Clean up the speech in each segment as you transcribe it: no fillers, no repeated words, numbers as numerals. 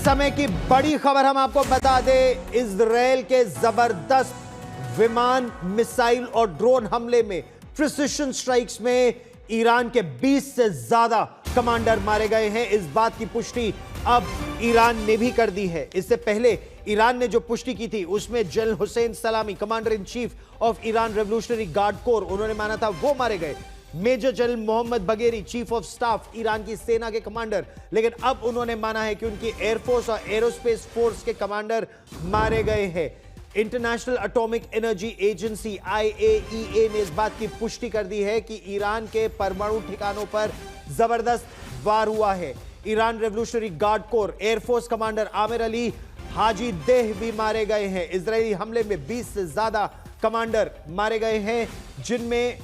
समय की बड़ी खबर हम आपको बता दें, इजरायल के जबरदस्त विमान, मिसाइल और ड्रोन हमले में, प्रिसिशन स्ट्राइक्स में ईरान के 20 से ज्यादा कमांडर मारे गए हैं। इस बात की पुष्टि अब ईरान ने भी कर दी है। इससे पहले ईरान ने जो पुष्टि की थी उसमें general Hossein Salami, commander in chief of Iran revolutionary guard corps, उन्होंने माना था वो मारे गए। Major general Mohammad Bagheri, chief of staff Iran की सेना के कमांडर, लेकिन अब उन्होंने माना है कि उनकी एयरफोर्स और एरोस्पेस फोर्स के कमांडर मारे गए हैं। International atomic energy agency IAEA ने इस बात की पुष्टि कर दी है कि ईरान के परमाणु ठिकानों पर जबरदस्त वार हुआ है। Iran revolutionary guard corps air force commander Amir Ali Hajizadeh भी मारे गए हैं। इजरायली हमले में 20 से ज्यादा कमांडर मारे गए हैं, जिनमें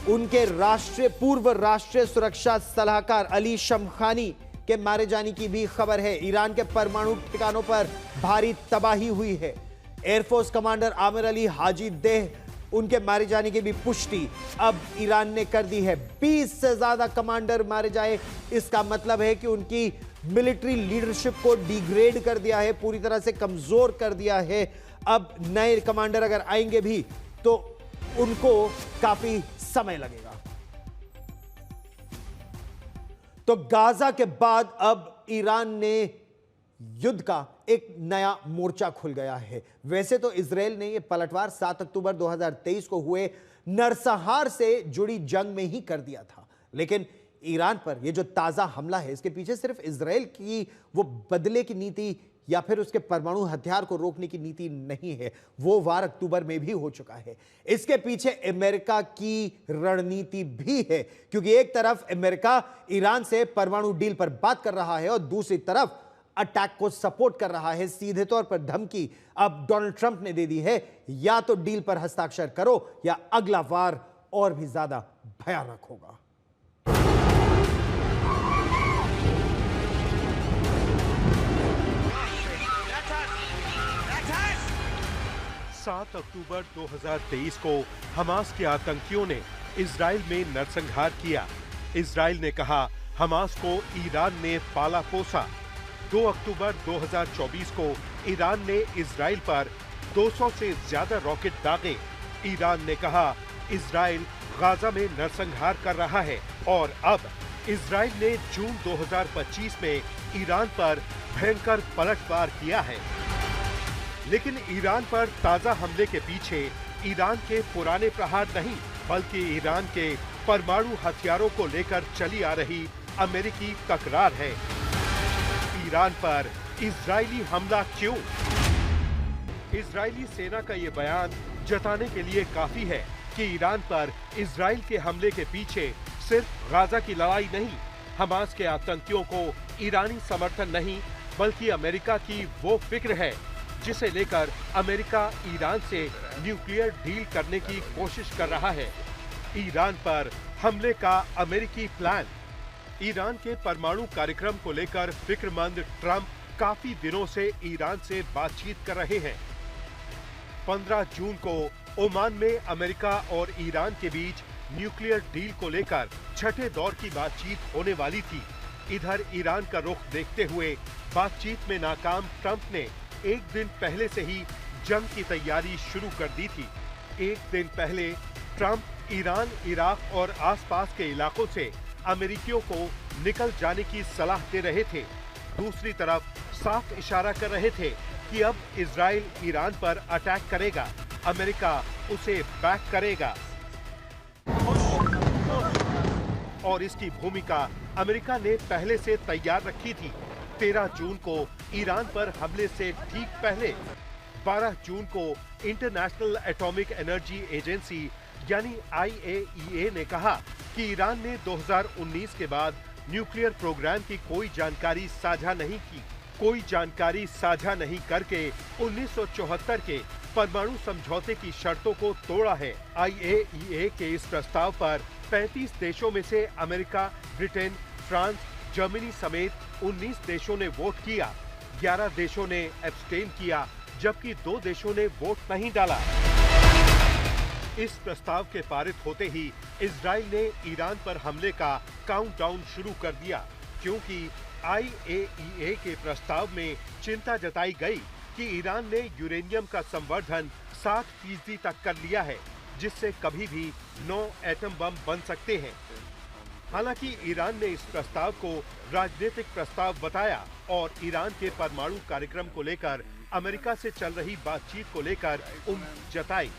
उनके पूर्व राष्ट्रीय सुरक्षा सलाहकार अली शमखानी के मारे जाने की भी खबर है। ईरान के परमाणु ठिकानों पर भारी तबाही हुई है। एयरफोर्स कमांडर आमिर अली हाजी देह, उनके मारे जाने की भी पुष्टि अब ईरान ने कर दी है। 20 से ज्यादा कमांडर मारे जाए, इसका मतलब है कि उनकी मिलिट्री लीडरशिप को डिग्रेड कर दिया है, पूरी तरह से कमजोर कर दिया है। अब नए कमांडर अगर आएंगे भी तो उनको काफी समय लगेगा। तो गाजा के बाद अब ईरान ने युद्ध का एक नया मोर्चा खुल गया है। वैसे तो इजरायल ने यह पलटवार 7 अक्टूबर 2023 को हुए नरसंहार से जुड़ी जंग में ही कर दिया था, लेकिन ईरान पर यह जो ताजा हमला है, इसके पीछे सिर्फ इजरायल की वो बदले की नीति या फिर उसके परमाणु हथियार को रोकने की नीति नहीं है। वो वार अक्टूबर में भी हो चुका है। इसके पीछे अमेरिका की रणनीति भी है, क्योंकि एक तरफ अमेरिका ईरान से परमाणु डील पर बात कर रहा है और दूसरी तरफ अटैक को सपोर्ट कर रहा है। सीधे तौर पर धमकी अब डोनाल्ड ट्रंप ने दे दी है, या तो डील पर हस्ताक्षर करो या अगला वार और भी ज्यादा भयानक होगा। 7 अक्टूबर 2023 को हमास के आतंकियों ने इजराइल में नरसंहार किया। इजराइल ने कहा, हमास को ईरान ने पाला पोसा। 2 अक्टूबर 2024 को ईरान ने इजराइल पर 200 से ज्यादा रॉकेट दागे। ईरान ने कहा, इजराइल गाजा में नरसंहार कर रहा है। और अब इजराइल ने जून 2025 में ईरान पर भयंकर पलटवार किया है। लेकिन ईरान पर ताजा हमले के पीछे ईरान के पुराने प्रहार नहीं, बल्कि ईरान के परमाणु हथियारों को लेकर चली आ रही अमेरिकी तकरार है। ईरान पर इजरायली हमला क्यों? इजरायली सेना का ये बयान जताने के लिए काफी है कि ईरान पर इजराइल के हमले के पीछे सिर्फ गाजा की लड़ाई नहीं, हमास के आतंकियों को ईरानी समर्थन नहीं, बल्कि अमेरिका की वो फिक्र है जिसे लेकर अमेरिका ईरान से न्यूक्लियर डील करने की कोशिश कर रहा है। ईरान पर हमले का अमेरिकी प्लान। ईरान के परमाणु कार्यक्रम को लेकर फिक्रमंद ट्रंप काफी दिनों से ईरान से बातचीत कर रहे हैं। 15 जून को ओमान में अमेरिका और ईरान के बीच न्यूक्लियर डील को लेकर छठे दौर की बातचीत होने वाली थी। इधर ईरान का रुख देखते हुए बातचीत में नाकाम ट्रंप ने एक दिन पहले से ही जंग की तैयारी शुरू कर दी थी। एक दिन पहले ट्रंप ईरान, इराक और आसपास के इलाकों से अमेरिकियों को निकल जाने की सलाह दे रहे थे। दूसरी तरफ साफ इशारा कर रहे थे कि अब इजराइल ईरान पर अटैक करेगा, अमेरिका उसे बैक करेगा। और इसकी भूमिका अमेरिका ने पहले से तैयार रखी थी। 13 जून को ईरान पर हमले से ठीक पहले 12 जून को इंटरनेशनल एटॉमिक एनर्जी एजेंसी यानी IAEA ने कहा कि ईरान ने 2019 के बाद न्यूक्लियर प्रोग्राम की कोई जानकारी साझा नहीं की। कोई जानकारी साझा नहीं करके 1974 के परमाणु समझौते की शर्तों को तोड़ा है। IAEA के इस प्रस्ताव पर 35 देशों में से अमेरिका, ब्रिटेन, फ्रांस, जर्मनी समेत 19 देशों ने वोट किया। 11 देशों ने एब्सटेन किया, जबकि 2 देशों ने वोट नहीं डाला। इस प्रस्ताव के पारित होते ही इजराइल ने ईरान पर हमले का काउंटडाउन शुरू कर दिया, क्योंकि IAEA के प्रस्ताव में चिंता जताई गई कि ईरान ने यूरेनियम का संवर्धन 60% तक कर लिया है, जिससे कभी भी 9 एटम बम बन सकते हैं। हालांकि ईरान ने इस प्रस्ताव को राजनीतिक प्रस्ताव बताया और ईरान के परमाणु कार्यक्रम को लेकर अमेरिका से चल रही बातचीत को लेकर उम्मीद जताई,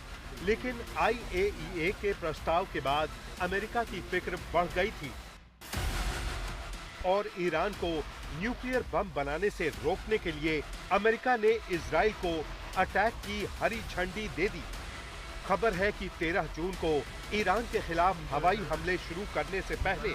लेकिन IAEA के प्रस्ताव के बाद अमेरिका की फिक्र बढ़ गई थी और ईरान को न्यूक्लियर बम बनाने से रोकने के लिए अमेरिका ने इजराइल को अटैक की हरी झंडी दे दी। खबर है कि 13 जून को ईरान के खिलाफ हवाई हमले शुरू करने से पहले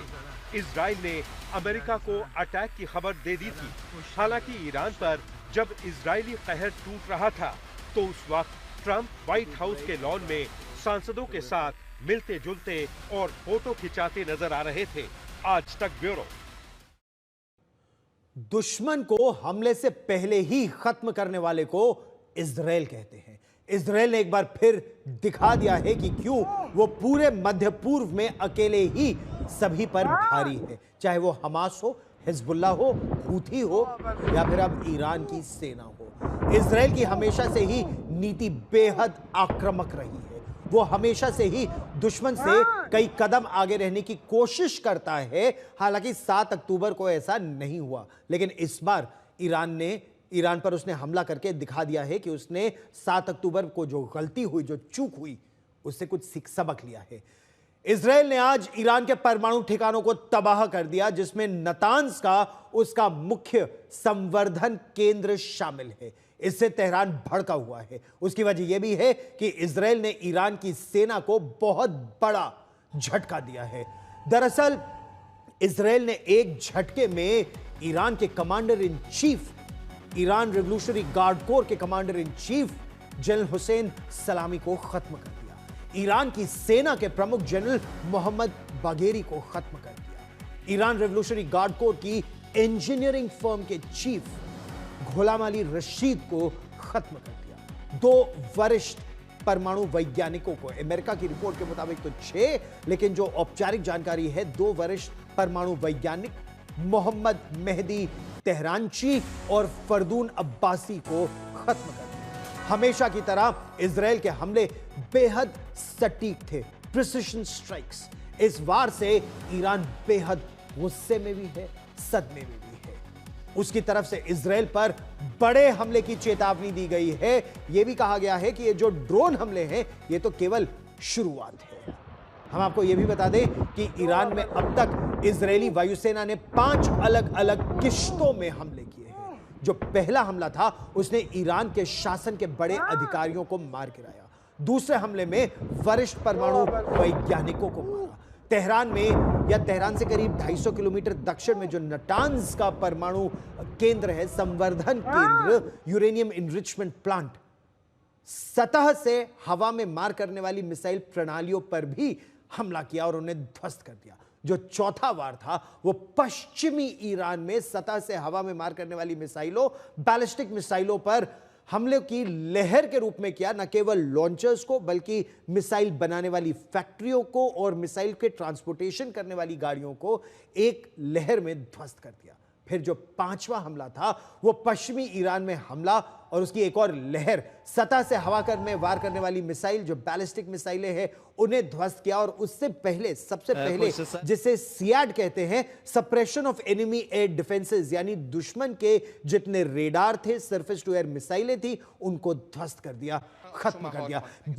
इजराइल ने अमेरिका को अटैक की खबर दे दी थी। हालांकि ईरान पर जब इजरायली कहर टूट रहा था तो उस वक्त ट्रंप व्हाइट हाउस के लॉन में सांसदों के साथ मिलते जुलते और फोटो खिंचाते नजर आ रहे थे। आज तक ब्यूरो। दुश्मन को हमले से पहले ही खत्म करने वाले को इजराइल कहते हैं। इजराइल ने एक बार फिर दिखा दिया है कि क्यों वो पूरे मध्य पूर्व में अकेले ही सभी पर भारी है, चाहे वो हमास हो, हिजबुल्लाह हो, हूथी हो या फिर अब ईरान की सेना हो। इजराइल की हमेशा से ही नीति बेहद आक्रामक रही है। वो हमेशा से ही दुश्मन से कई कदम आगे रहने की कोशिश करता है। हालांकि 7 अक्टूबर को ऐसा नहीं हुआ, लेकिन इस बार ईरान पर उसने हमला करके दिखा दिया है कि उसने 7 अक्टूबर को जो गलती हुई, जो चूक हुई, उससे कुछ सबक लिया है। इजराइल ने आज ईरान के परमाणु ठिकानों को तबाह कर दिया, जिसमें नतान्स का उसका मुख्य संवर्धन केंद्र शामिल है। इससे तेहरान भड़का हुआ है। उसकी वजह यह भी है कि इजराइल ने ईरान की सेना को बहुत बड़ा झटका दिया है। दरअसल इजराइल ने एक झटके में ईरान के commander in chief, Iran revolutionary guard corps के commander in chief general Hossein Salami को खत्म कर दिया। ईरान की सेना के प्रमुख जनरल मोहम्मद बागेरी को खत्म कर दिया। ईरान रेवोल्यूशनरी गार्ड कोर की इंजीनियरिंग फर्म के चीफ गुलाम अली रशीद को खत्म कर दिया। 2 वरिष्ठ परमाणु वैज्ञानिकों को, अमेरिका की रिपोर्ट के मुताबिक तो 6, लेकिन जो औपचारिक जानकारी है 2 वरिष्ठ परमाणु वैज्ञानिक मोहम्मद मेहदी तेहरानची और फरदून अब्बासी को खत्म कर दिया। हमेशा की तरह इजराइल के हमले बेहद सटीक थे, प्रिसिशन स्ट्राइक्स। इस वार से ईरान बेहद गुस्से में भी है, सदमे में भी है। उसकी तरफ से इजराइल पर बड़े हमले की चेतावनी दी गई है। यह भी कहा गया है कि ये जो ड्रोन हमले हैं, ये तो केवल शुरुआत है। हम आपको यह भी बता दें कि ईरान में अब तक इजरायली वायुसेना ने 5 अलग अलग किश्तों में हमले किए हैं। जो पहला हमला था उसने ईरान के शासन के बड़े अधिकारियों को मार गिराया। दूसरे हमले में वरिष्ठ परमाणु वैज्ञानिकों को मारा। तेहरान में, या तेहरान से करीब 250 किलोमीटर दक्षिण में जो नटान्स का परमाणु केंद्र है, संवर्धन केंद्र, यूरेनियम इनरिचमेंट प्लांट, सतह से हवा में मार करने वाली मिसाइल प्रणालियों पर भी हमला किया और उन्हें ध्वस्त कर दिया। जो चौथा वार था वो पश्चिमी ईरान में सतह से हवा में मार करने वाली मिसाइलों, बैलिस्टिक मिसाइलों पर हमले की लहर के रूप में किया। न केवल लॉन्चर्स को बल्कि मिसाइल बनाने वाली फैक्ट्रियों को और मिसाइल के ट्रांसपोर्टेशन करने वाली गाड़ियों को एक लहर में ध्वस्त कर दिया। फिर जो 5वां हमला था वो पश्चिमी ईरान में हमला और उसकी एक और लहर, सतह से हवा में वार करने वाली मिसाइल, जो बैलिस्टिक मिसाइलें हैं, उन्हें ध्वस्त किया। और उससे पहले, सबसे पहले, जिसे सियाड कहते हैं, suppression of enemy air defences, यानी दुश्मन के जितने रेडार थे, सरफेस टू एयर मिसाइलें थी, उनको ध्वस्त कर दिया, खत्म कर दिया।